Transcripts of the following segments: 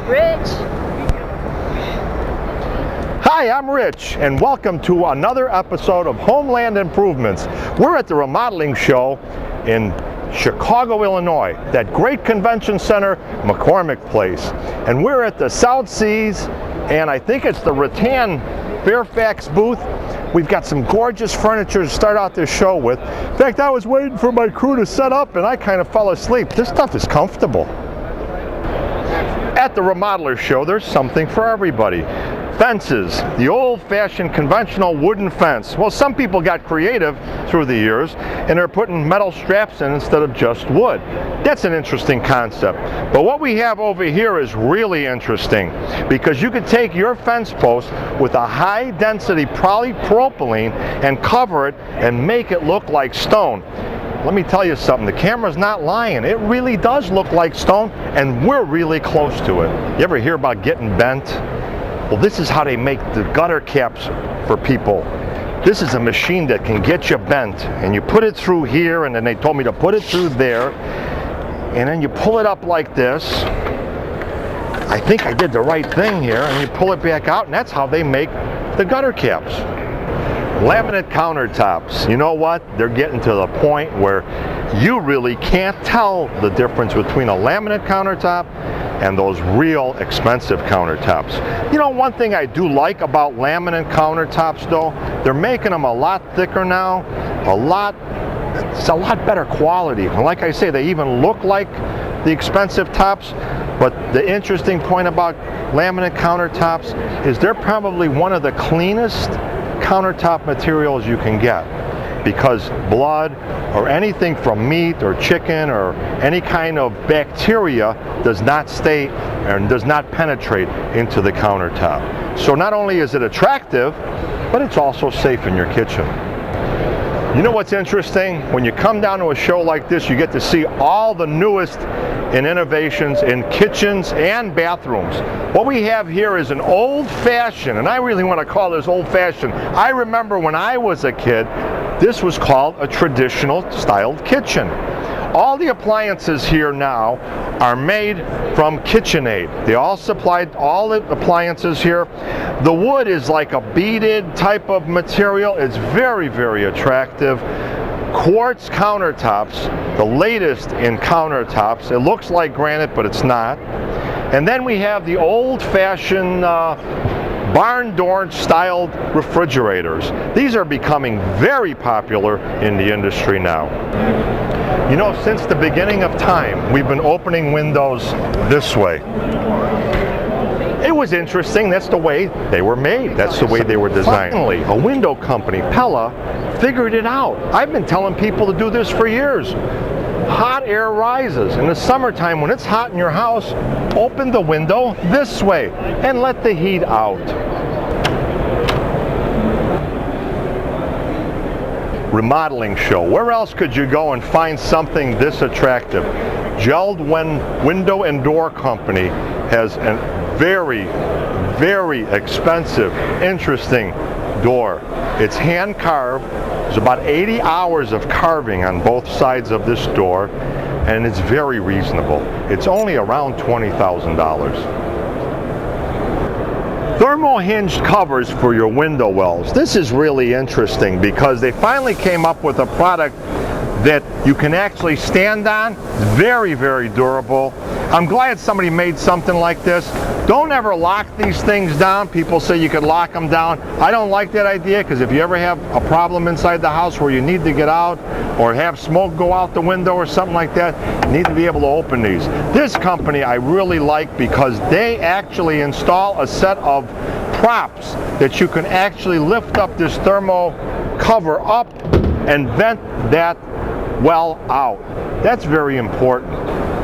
Rich. Hi, I'm Rich, and welcome to another episode of Homeland Improvements. We're at the Remodeling Show in Chicago, Illinois, that great convention center, McCormick Place. And we're at the South Seas, and I think it's the Rattan Fairfax booth. We've got some gorgeous furniture to start out this show with. In fact, I was waiting for my crew to set up, and I kind of fell asleep. This stuff is comfortable. At the Remodeler Show, there's something for everybody. Fences, the old-fashioned conventional wooden fence. Well, some people got creative through the years and they're putting metal straps in instead of just wood. That's an interesting concept. But what we have over here is really interesting because you could take your fence post with a high-density polypropylene and cover it and make it look like stone. Let me tell you something, the camera's not lying. It really does look like stone, and we're really close to it. You ever hear about getting bent? Well, this is how they make the gutter caps for people. This is a machine that can get you bent, and you put it through here, and then they told me to put it through there, and then you pull it up like this. I think I did the right thing here, and you pull it back out, and that's how they make the gutter caps. Laminate countertops, you know what? They're getting to the point where you really can't tell the difference between a laminate countertop and those real expensive countertops. You know, one thing I do like about laminate countertops though, they're making them a lot thicker now, it's a lot better quality. And like I say, they even look like the expensive tops, but the interesting point about laminate countertops is they're probably one of the cleanest countertop materials you can get, because blood or anything from meat or chicken or any kind of bacteria does not stay and does not penetrate into the countertop. So not only is it attractive, but it's also safe in your kitchen. You know what's interesting? When you come down to a show like this, you get to see all the newest in innovations in kitchens and bathrooms. What we have here is an old-fashioned, and I really want to call this old-fashioned. I remember when I was a kid, this was called a traditional styled kitchen. All the appliances here now are made from KitchenAid. They all supplied all the appliances here. The wood is like a beaded type of material. It's very, very attractive. Quartz countertops, the latest in countertops. It looks like granite, but it's not. And then we have the old-fashioned barn door styled refrigerators. These are becoming very popular in the industry now. You know, since the beginning of time, we've been opening windows this way. It was interesting, that's the way they were made, that's the way they were designed. Finally, a window company, Pella, figured it out. I've been telling people to do this for years. Hot air rises. In the summertime, when it's hot in your house, open the window this way and let the heat out. Remodeling Show. Where else could you go and find something this attractive? Gelled Window and Door Company has a very, very expensive, interesting door. It's hand carved. There's about 80 hours of carving on both sides of this door, and it's very reasonable. It's only around $20,000. Thermo-hinged covers for your window wells. This is really interesting because they finally came up with a product that you can actually stand on. It's very, very durable. I'm glad somebody made something like this. Don't ever lock these things down. People say you can lock them down. I don't like that idea, because if you ever have a problem inside the house where you need to get out or have smoke go out the window or something like that, you need to be able to open these. This company I really like because they actually install a set of props that you can actually lift up this thermo cover up and vent that well out. That's very important.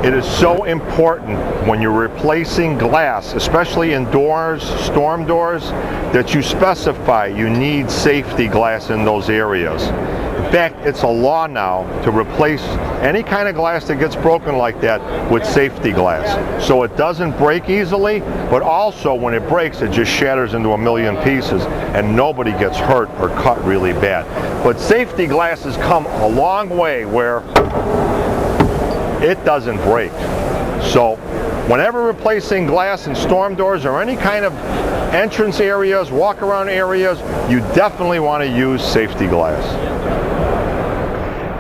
It is so important when you're replacing glass, especially in doors, storm doors, that you specify you need safety glass in those areas. In fact, it's a law now to replace any kind of glass that gets broken like that with safety glass. So it doesn't break easily, but also when it breaks, it just shatters into a million pieces and nobody gets hurt or cut really bad. But safety glass has come a long way where it doesn't break. So whenever replacing glass in storm doors or any kind of entrance areas, walk around areas, you definitely want to use safety glass.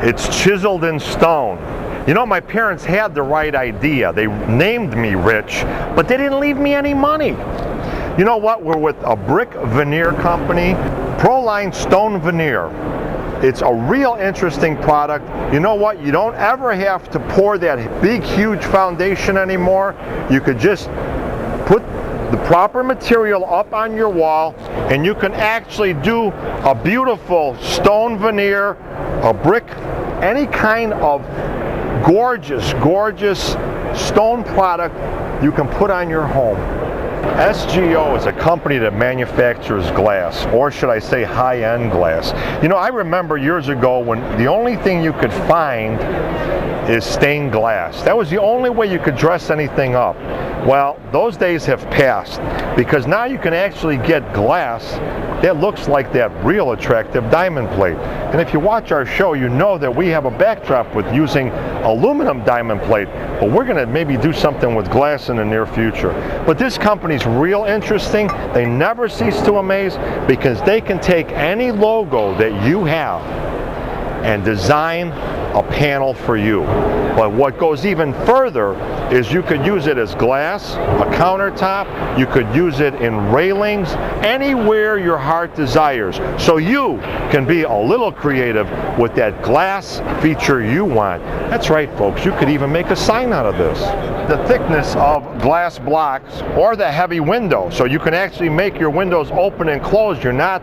It's chiseled in stone. You know, my parents had the right idea. They named me Rich, but they didn't leave me any money. You know what? We're with a brick veneer company, Proline Stone Veneer. It's a real interesting product. You know what? You don't ever have to pour that big, huge foundation anymore. You could just put the proper material up on your wall and you can actually do a beautiful stone veneer, a brick, any kind of gorgeous, gorgeous stone product you can put on your home. SGO is a company that manufactures glass, or should I say high-end glass. You know, I remember years ago when the only thing you could find is stained glass. That was the only way you could dress anything up. Well, those days have passed because now you can actually get glass that looks like that real attractive diamond plate. And if you watch our show, you know that we have a backdrop with using aluminum diamond plate, but we're gonna maybe do something with glass in the near future. But this company's real interesting. They never cease to amaze because they can take any logo that you have and design a panel for you. But what goes even further is you could use it as glass, a countertop, you could use it in railings, anywhere your heart desires. So you can be a little creative with that glass feature you want. That's right, folks, you could even make a sign out of this. The thickness of glass blocks or the heavy window, so you can actually make your windows open and close. You're not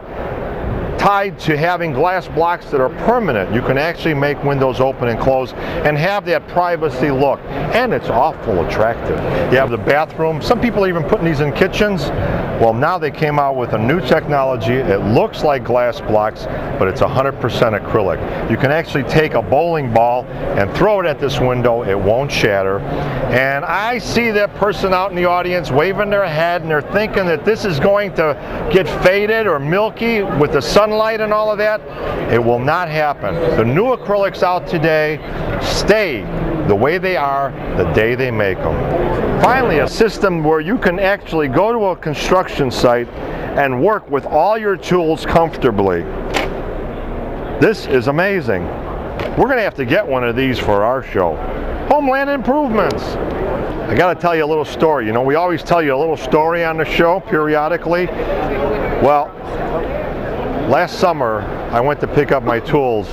tied to having glass blocks that are permanent. You can actually make windows open and close and have that privacy look, and it's awful attractive. You have the bathroom. Some people are even putting these in kitchens. Well, now they came out with a new technology. It looks like glass blocks, but it's 100% acrylic. You can actually take a bowling ball and throw it at this window. It won't shatter. And I see that person out in the audience waving their head, and they're thinking that this is going to get faded or milky with the sunlight and all of that. It will not happen. The new acrylics out today stay the way they are the day they make them. Finally, a system where you can actually go to a construction site and work with all your tools comfortably. This is amazing. We're going to have to get one of these for our show. Homeland Improvements. I got to tell you a little story. You know, we always tell you a little story on the show periodically. Well, last summer I went to pick up my tools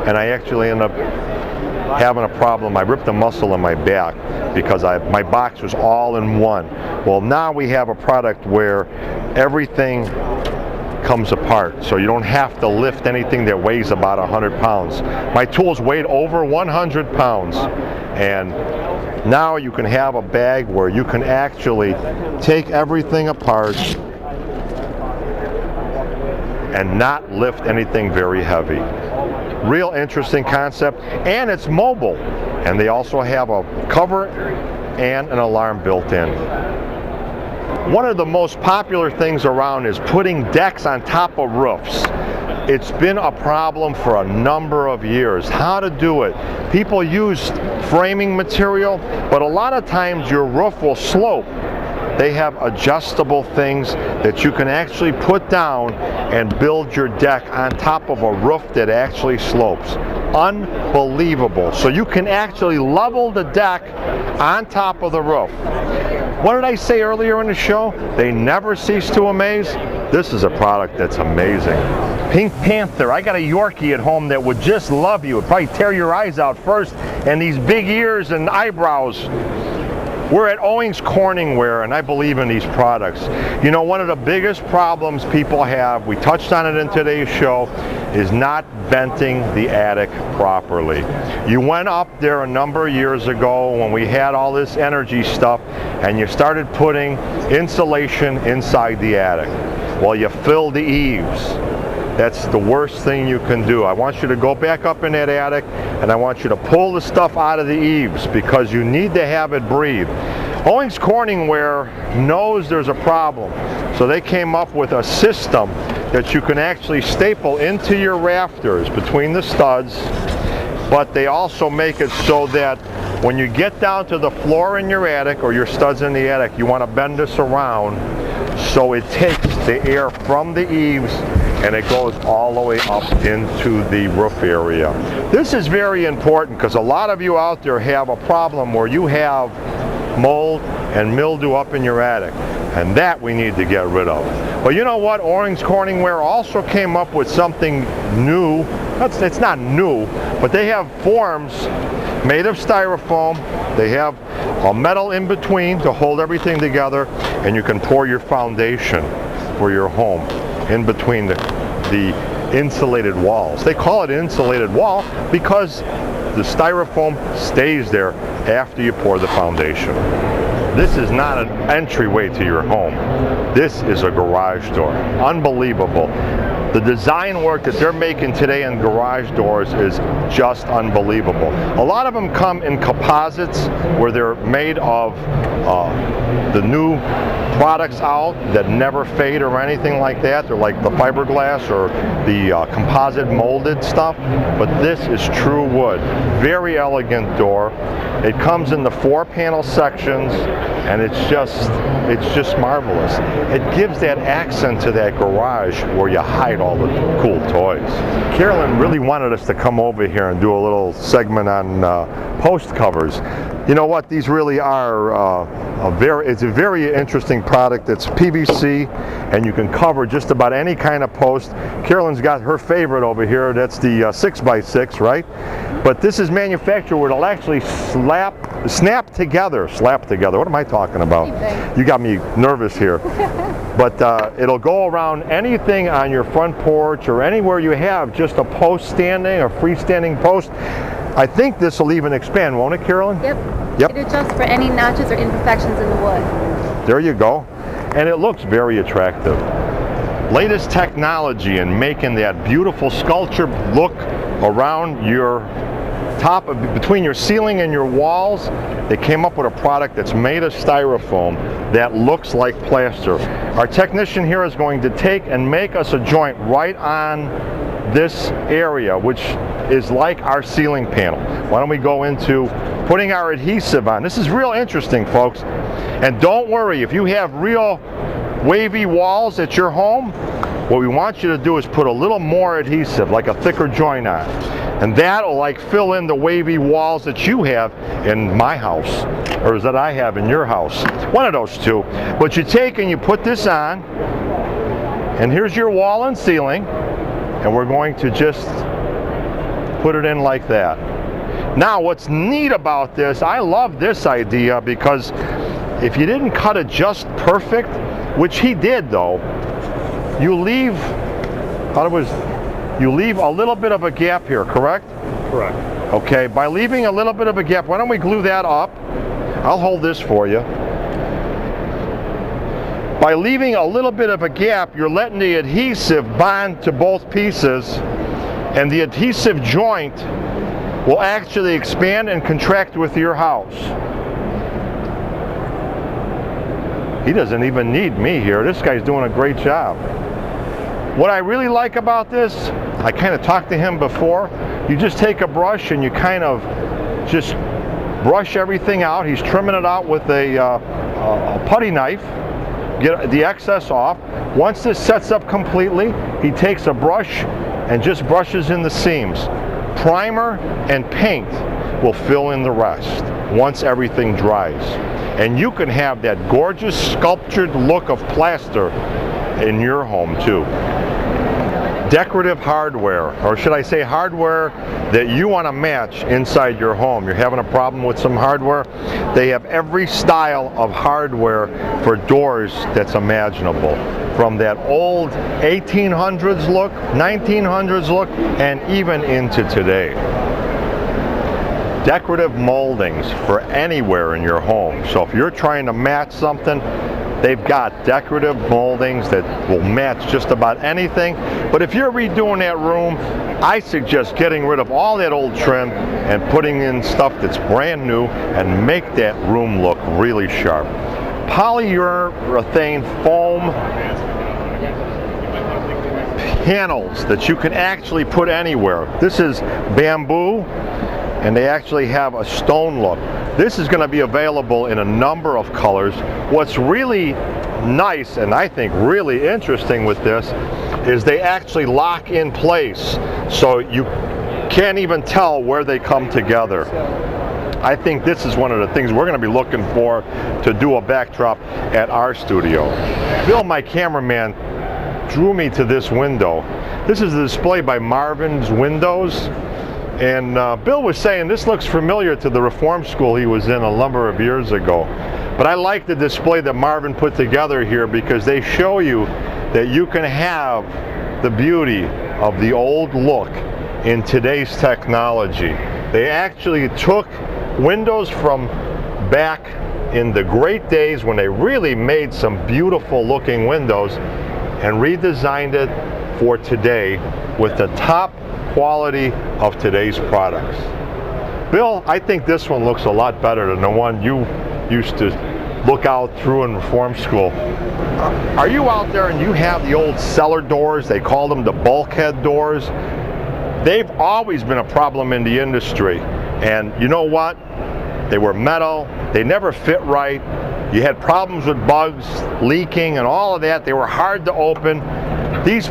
and I actually ended up having a problem. I ripped a muscle in my back because my box was all in one. Well, now we have a product where everything comes apart, so you don't have to lift anything that weighs about 100 pounds. My tools weighed over 100 pounds, and now you can have a bag where you can actually take everything apart and not lift anything very heavy. Real interesting concept, and it's mobile. And they also have a cover and an alarm built in. One of the most popular things around is putting decks on top of roofs. It's been a problem for a number of years. How to do it? People use framing material, but a lot of times your roof will slope. They have adjustable things that you can actually put down and build your deck on top of a roof that actually slopes. Unbelievable. So you can actually level the deck on top of the roof. What did I say earlier in the show? They never cease to amaze. This is a product that's amazing. Pink Panther. I got a Yorkie at home that would just love you. It'd probably tear your eyes out first, and these big ears and eyebrows. We're at Owings Corningware, and I believe in these products. You know, one of the biggest problems people have, we touched on it in today's show, is not venting the attic properly. You went up there a number of years ago when we had all this energy stuff, and you started putting insulation inside the attic. Well, you filled the eaves. That's the worst thing you can do. I want you to go back up in that attic, and I want you to pull the stuff out of the eaves because you need to have it breathe. Owings Corningware knows there's a problem, so they came up with a system that you can actually staple into your rafters between the studs, but they also make it so that when you get down to the floor in your attic or your studs in the attic, you want to bend this around so it takes the air from the eaves and it goes all the way up into the roof area. This is very important because a lot of you out there have a problem where you have mold and mildew up in your attic, and that we need to get rid of. Well, you know what? Owings Corningware also came up with something new. It's not new, but they have forms made of styrofoam. They have a metal in between to hold everything together, and you can pour your foundation for your home in between the insulated walls. They call it an insulated wall because the styrofoam stays there after you pour the foundation. This is not an entryway to your home. This is a garage door. Unbelievable. The design work that they're making today in garage doors is just unbelievable. A lot of them come in composites where they're made of the new products out that never fade or anything like that. They're like the fiberglass or the composite molded stuff, but this is true wood. Very elegant door. It comes in the 4-panel sections, and it's just marvelous. It gives that accent to that garage where you hide all the cool toys. Carolyn really wanted us to come over here and do a little segment on post covers. You know what? These really are it's a very interesting product. It's PVC, and you can cover just about any kind of post. Carolyn's got her favorite over here. That's the 6x6, right? But this is manufactured where it'll actually snap together. What am I talking about? You got me nervous here. But it'll go around anything on your front porch or anywhere you have just a post standing or freestanding post. I think this will even expand, won't it, Carolyn? Yep. It adjusts for any notches or imperfections in the wood. There you go. And it looks very attractive. Latest technology in making that beautiful sculpture look around your top, between your ceiling and your walls. They came up with a product that's made of styrofoam that looks like plaster. Our technician here is going to take and make us a joint right on this area, which is like our ceiling panel. Why don't we go into putting our adhesive on? This is real interesting, folks. And don't worry, if you have real wavy walls at your home, what we want you to do is put a little more adhesive, like a thicker joint on. And that'll like fill in the wavy walls that you have in my house, or that I have in your house. One of those two. But you take and you put this on, and here's your wall and ceiling, and we're going to just put it in like that. Now what's neat about this, I love this idea, because if you didn't cut it just perfect, which he did though, you leave a little bit of a gap here, correct? Correct. Okay, by leaving a little bit of a gap, why don't we glue that up? I'll hold this for you. By leaving a little bit of a gap, you're letting the adhesive bond to both pieces, and the adhesive joint will actually expand and contract with your house. He doesn't even need me here. This guy's doing a great job. What I really like about this, I kind of talked to him before, you just take a brush and you kind of just brush everything out. He's trimming it out with a putty knife, get the excess off. Once this sets up completely, he takes a brush and just brushes in the seams. Primer and paint will fill in the rest once everything dries. And you can have that gorgeous sculptured look of plaster in your home too. decorative hardware, or should I say hardware that you want to match inside your home. You're having a problem with some hardware, they have every style of hardware for doors that's imaginable. From that old 1800s look, 1900s look, and even into today. Decorative moldings for anywhere in your home. So if you're trying to match something, they've got decorative moldings that will match just about anything. But if you're redoing that room, I suggest getting rid of all that old trim and putting in stuff that's brand new and make that room look really sharp. Polyurethane foam panels that you can actually put anywhere. This is bamboo, and they actually have a stone look. This is going to be available in a number of colors. What's really nice, and I think really interesting with this, is they actually lock in place, so you can't even tell where they come together. I think this is one of the things we're going to be looking for to do a backdrop at our studio. Bill, my cameraman, drew me to this window. This is a display by Marvin's Windows, and Bill was saying this looks familiar to the reform school he was in a number of years ago. But I like the display that Marvin put together here because they show you that you can have the beauty of the old look in today's technology. They actually took windows from back in the great days when they really made some beautiful looking windows and redesigned it for today with the top quality of today's products. Bill, I think this one looks a lot better than the one you used to look out through in reform school. Are you out there and you have the old cellar doors? They call them the bulkhead doors. They've always been a problem in the industry. And you know what? They were metal, they never fit right. You had problems with bugs, leaking, and all of that. They were hard to open. These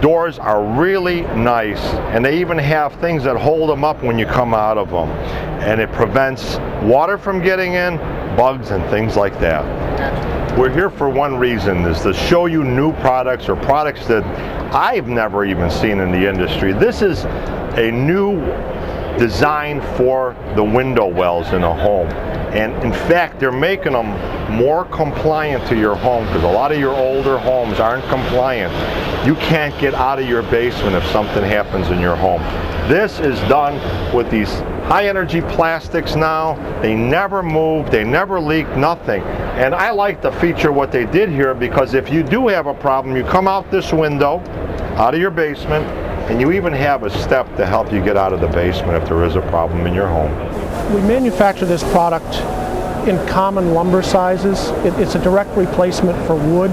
doors are really nice, and they even have things that hold them up when you come out of them. And it prevents water from getting in, bugs and things like that. We're here for one reason, is to show you new products or products that I've never even seen in the industry. This is a new design for the window wells in a home. And in fact, they're making them more compliant to your home, because a lot of your older homes aren't compliant. You can't get out of your basement if something happens in your home. This is done with these high energy plastics now. They never move, they never leak, nothing. And I like the feature what they did here, because if you do have a problem, you come out this window, out of your basement, and you even have a step to help you get out of the basement if there is a problem in your home. We manufacture this product in common lumber sizes. It's a direct replacement for wood.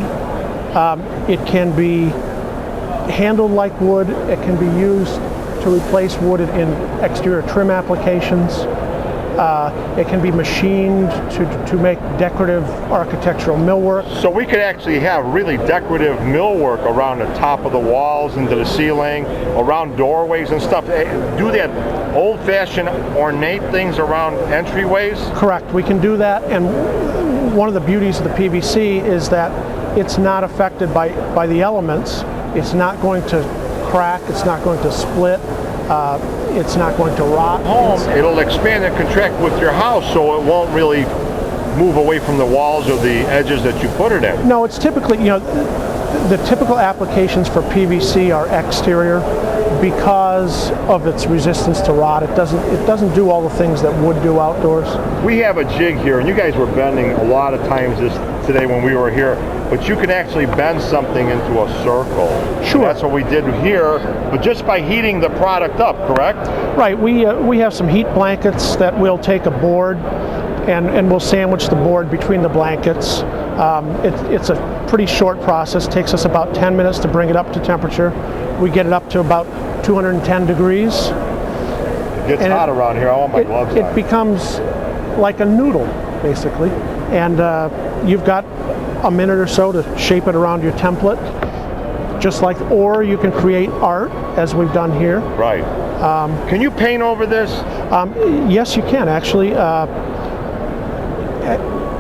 It can be handled like wood. It can be used to replace wood in exterior trim applications. It can be machined to make decorative architectural millwork. So we could actually have really decorative millwork around the top of the walls, into the ceiling, around doorways and stuff. Do that old-fashioned ornate things around entryways? Correct, we can do that, and one of the beauties of the PVC is that it's not affected by the elements. It's not going to crack, it's not going to split. It's not going to rot. It'll expand and contract with your house, so it won't really move away from the walls or the edges that you put it in. No, it's typically, the typical applications for PVC are exterior because of its resistance to rot. It doesn't do all the things that wood do outdoors. We have a jig here, and you guys were bending a lot of times today when we were here, but you can actually bend something into a circle. Sure. And that's what we did here, but just by heating the product up, correct? Right, we have some heat blankets that we'll take a board and we'll sandwich the board between the blankets. It's a pretty short process. It takes us about 10 minutes to bring it up to temperature. We get it up to about 210 degrees. It gets hot around here. I want my gloves on. It becomes like a noodle, basically. And you've got a minute or so to shape it around your template, or you can create art, as we've done here. Right. Can you paint over this? Yes, you can, actually.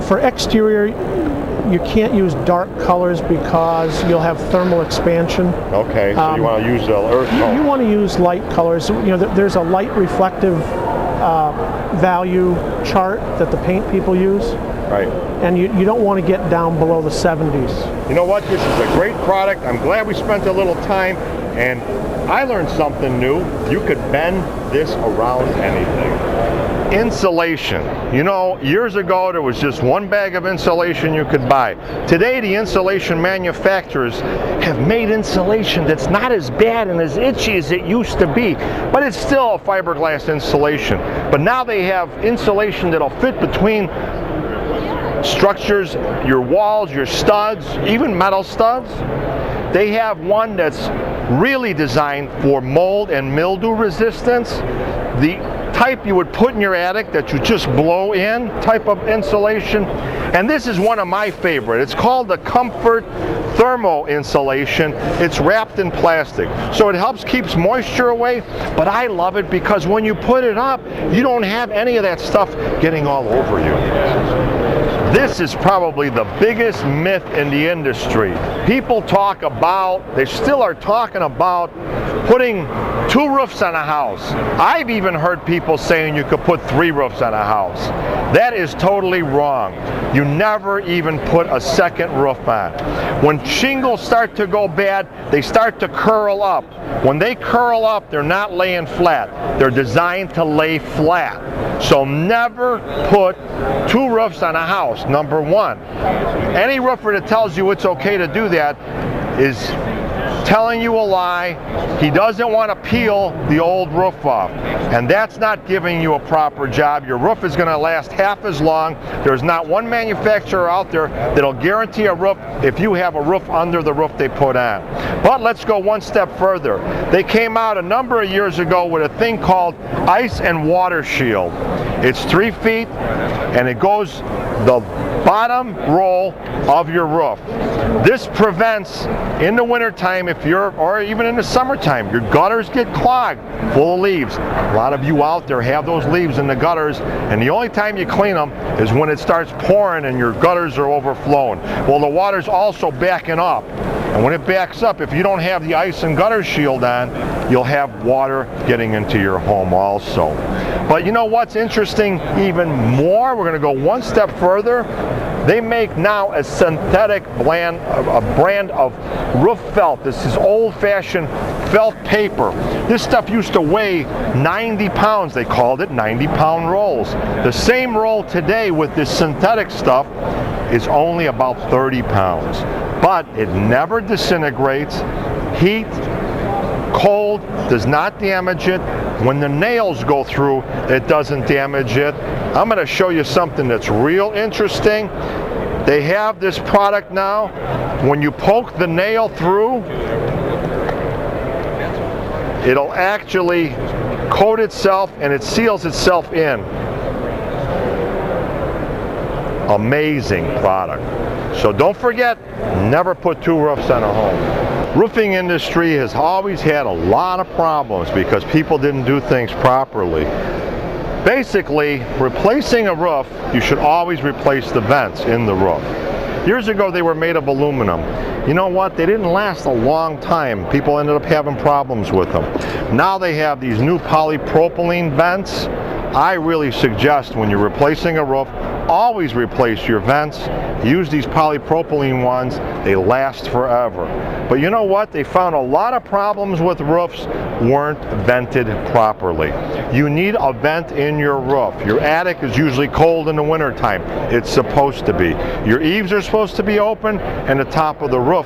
For exterior, You can't use dark colors because you'll have thermal expansion. Okay, so you want to use the earth tone. You want to use light colors. You know, there's a light reflective value chart that the paint people use. Right. And you don't want to get down below the 70s. You know what? This is a great product. I'm glad we spent a little time, and I learned something new. You could bend this around anything. Insulation. You know, years ago there was just one bag of insulation you could buy. Today the insulation manufacturers have made insulation that's not as bad and as itchy as it used to be, but it's still a fiberglass insulation. But now they have insulation that'll fit between structures, your walls, your studs, even metal studs. They have one that's really designed for mold and mildew resistance. The type you would put in your attic that you just blow in type of insulation. And this is one of my favorite. It's called the Comfort Thermo Insulation. It's wrapped in plastic, so it helps keeps moisture away, but I love it because when you put it up, you don't have any of that stuff getting all over you. This is probably the biggest myth in the industry. People talk about, they still are talking about putting 2 roofs on a house. I've even heard people saying you could put 3 roofs on a house. That is totally wrong. You never even put a second roof on. When shingles start to go bad, they start to curl up. When they curl up, they're not laying flat. They're designed to lay flat. So never put 2 roofs on a house, number one. Any roofer that tells you it's okay to do that is telling you a lie. He doesn't want to peel the old roof off, and that's not giving you a proper job. Your roof is going to last half as long. There's not one manufacturer out there that'll guarantee a roof if you have a roof under the roof they put on. But let's go one step further. They came out a number of years ago with a thing called Ice and Water Shield. It's 3 feet, and it goes the bottom roll of your roof. This prevents, in the wintertime, or even in the summertime, your gutters get clogged full of leaves. A lot of you out there have those leaves in the gutters, and the only time you clean them is when it starts pouring and your gutters are overflowing. Well, the water's also backing up, and when it backs up, if you don't have the ice and gutter shield on, you'll have water getting into your home also. But you know what's interesting even more? We're going to go one step further. They make now a synthetic brand of roof felt. This is old-fashioned felt paper. This stuff used to weigh 90 pounds. They called it 90-pound rolls. The same roll today with this synthetic stuff is only about 30 pounds. But it never disintegrates. Heat, cold does not damage it. When the nails go through, it doesn't damage it. I'm going to show you something that's real interesting. They have this product now. When you poke the nail through, it'll actually coat itself and it seals itself in. Amazing product. So don't forget, never put 2 roofs on a home. Roofing industry has always had a lot of problems because people didn't do things properly. Basically, replacing a roof, you should always replace the vents in the roof. Years ago they were made of aluminum. You know what? They didn't last a long time. People ended up having problems with them. Now they have these new polypropylene vents. I really suggest when you're replacing a roof, always replace your vents. Use these polypropylene ones. They last forever. But you know what? They found a lot of problems with roofs weren't vented properly. You need a vent in your roof. Your attic is usually cold in the wintertime. It's supposed to be. Your eaves are supposed to be open, and the top of the roof.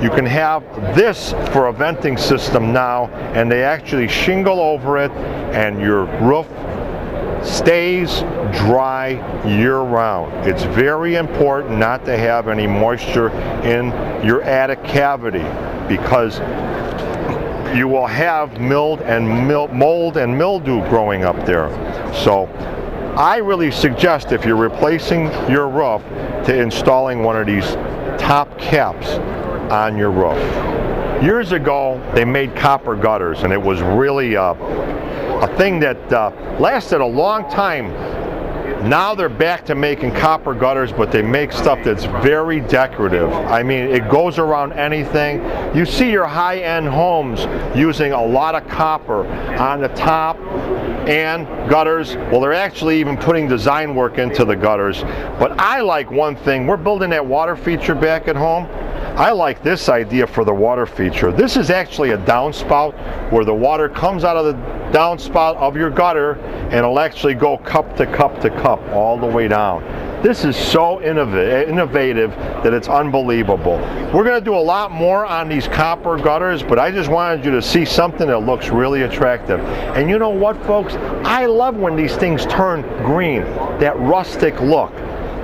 You can have this for a venting system now, and they actually shingle over it, and your roof stays dry year-round. It's very important not to have any moisture in your attic cavity because you will have mold and mildew growing up there. So I really suggest if you're replacing your roof to installing one of these top caps on your roof. Years ago they made copper gutters, and it was really a thing that lasted a long time Now they're back to making copper gutters, but they make stuff that's very decorative. I mean, it goes around anything. You see your high-end homes using a lot of copper on the top and gutters. Well, they're actually even putting design work into the gutters. But I like one thing. We're building that water feature back at home. I like this idea for the water feature. This is actually a downspout where the water comes out of the downspout of your gutter and it'll actually go cup to cup to cup all the way down. This is so innovative that it's unbelievable. We're going to do a lot more on these copper gutters, but I just wanted you to see something that looks really attractive. And you know what, folks? I love when these things turn green, that rustic look.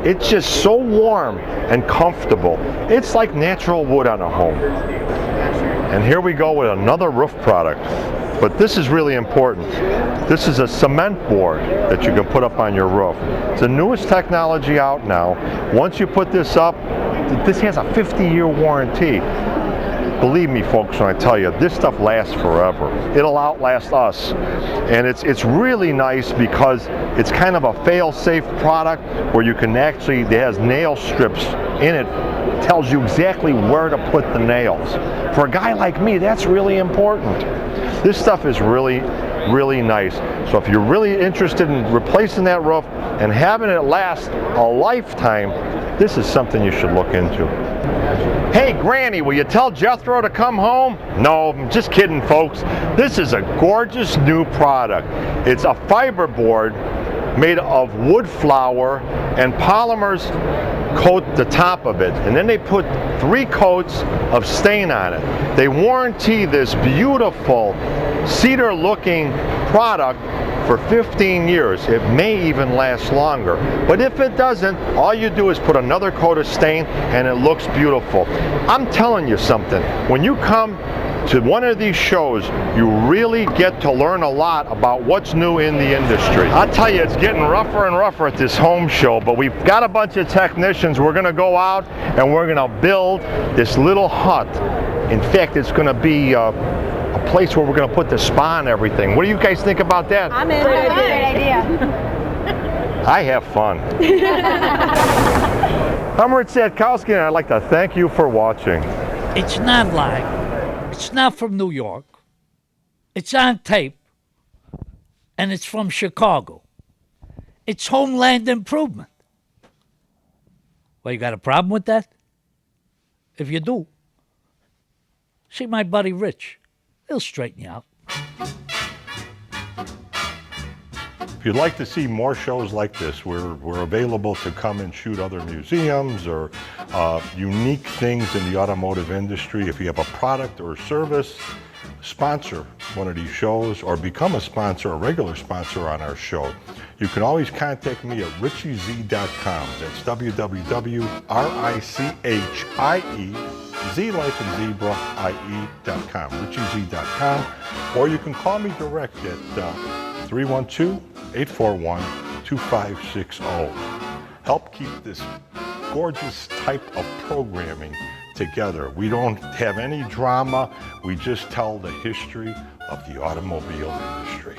It's just so warm and comfortable. It's like natural wood on a home. And here we go with another roof product. But this is really important. This is a cement board that you can put up on your roof. It's the newest technology out now. Once you put this up, this has a 50-year warranty. Believe me, folks, when I tell you, this stuff lasts forever. It'll outlast us. And it's really nice because it's kind of a fail-safe product where you can actually, it has nail strips in it. It tells you exactly where to put the nails. For a guy like me, that's really important. This stuff is really, really nice. So if you're really interested in replacing that roof and having it last a lifetime, this is something you should look into. Hey Granny, will you tell Jethro to come home? No, I'm just kidding, folks. This is a gorgeous new product. It's a fiber board made of wood flour, and polymers coat the top of it, and then they put 3 coats of stain on it. They warranty this beautiful cedar looking product for 15 years. It may even last longer, but if it doesn't, all you do is put another coat of stain and it looks beautiful. I'm telling you something, when you come to one of these shows, you really get to learn a lot about what's new in the industry. I'll tell you, it's getting rougher and rougher at this home show, but we've got a bunch of technicians. We're gonna go out and we're gonna build this little hut. In fact, it's gonna be a place where we're gonna put the spa and everything. What do you guys think about that? I'm in. Great idea. I have fun. I'm Rich Sadkowski, and I'd like to thank you for watching. It's not like, it's not from New York. It's on tape, and it's from Chicago. It's Homeland Improvement. Well, you got a problem with that? If you do, see my buddy Rich. He'll straighten you out. If you'd like to see more shows like this, we're available to come and shoot other museums or unique things in the automotive industry. If you have a product or service, sponsor one of these shows or become a sponsor, a regular sponsor on our show. You can always contact me at richieze.com. That's www.richie, Z like in zebra, IE.com, richieze.com. Or you can call me direct at 312-841-2560. Help keep this gorgeous type of programming together. We don't have any drama. We just tell the history of the automobile industry.